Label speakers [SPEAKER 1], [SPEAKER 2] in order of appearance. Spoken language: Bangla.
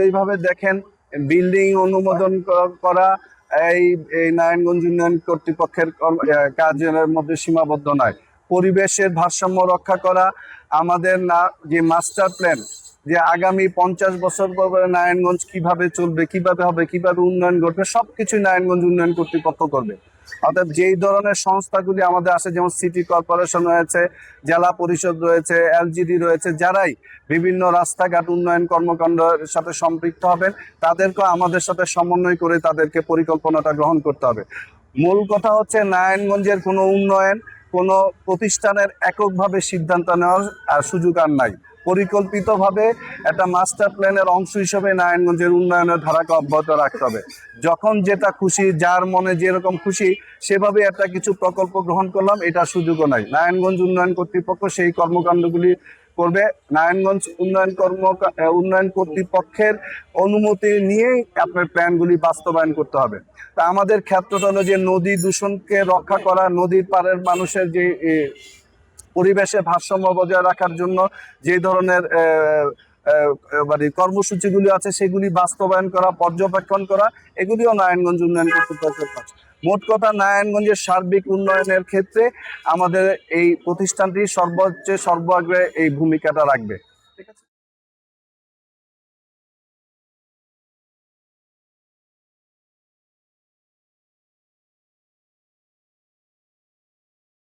[SPEAKER 1] এইভাবে দেখেন বিল্ডিং অনুমোদন করা এই এই নারায়ণগঞ্জ উন্নয়ন কর্তৃপক্ষের কাজের মধ্যে সীমাবদ্ধ নয়। পরিবেশের ভারসাম্য রক্ষা করা আমাদের না, যে মাস্টার প্ল্যান, যে আগামী 50 বছর পরে নারায়ণগঞ্জ কিভাবে চলবে, কিভাবে হবে, কিভাবে উন্নয়ন ঘটবে, সবকিছু নারায়ণগঞ্জ উন্নয়ন কর্তৃপক্ষ করবে। অর্থাৎ যেই ধরনের সংস্থাগুলি আমাদের আছে, যেমন সিটি কর্পোরেশন রয়েছে, জেলা পরিষদ রয়েছে, এলজিডি রয়েছে, যারাই বিভিন্ন রাস্তাঘাট উন্নয়ন কর্মকাণ্ডের সাথে সম্পৃক্ত হবেন, তাদেরকেও আমাদের সাথে সমন্বয় করে তাদেরকে পরিকল্পনাটা গ্রহণ করতে হবে। মূল কথা হচ্ছে নারায়ণগঞ্জের কোনো উন্নয়ন কোনো প্রতিষ্ঠানের এককভাবে সিদ্ধান্ত নেওয়ার সুযোগ আর নাই। পরিকল্পিতভাবে একটা মাস্টার প্ল্যানের অংশ হিসেবে নারায়ণগঞ্জের উন্নয়নের ধারাকে অব্যাহত রাখতে হবে। যখন যেটা খুশি, যার মনে যেরকম খুশি সেভাবে একটা কিছু প্রকল্প গ্রহণ করলাম, এটা সুযোগও নাই। নারায়ণগঞ্জ উন্নয়ন কর্তৃপক্ষ সেই কর্মকাণ্ডগুলি করবে। নারায়ণগঞ্জ উন্নয়ন কর্তৃপক্ষের অনুমতি নিয়েই আপনার প্ল্যানগুলি বাস্তবায়ন করতে হবে। তা আমাদের ক্ষেত্রটা হলো যে নদী দূষণকে রক্ষা করা, নদীর পাড়ের মানুষের যে পরিবেশে ভারসাম্য বজায় রাখার জন্য যে ধরনের মানে কর্মসূচিগুলি আছে সেগুলি বাস্তবায়ন করা, পর্যবেক্ষণ করা, এগুলিও নারায়ণগঞ্জ উন্নয়ন কর্তৃপক্ষের কাজ। মোট কথা, নারায়ণগঞ্জের সার্বিক উন্নয়নের ক্ষেত্রে আমাদের এই প্রতিষ্ঠানটি সর্বোচ্চ সর্বাগ্রে এই ভূমিকাটা রাখবে। ঠিক আছে।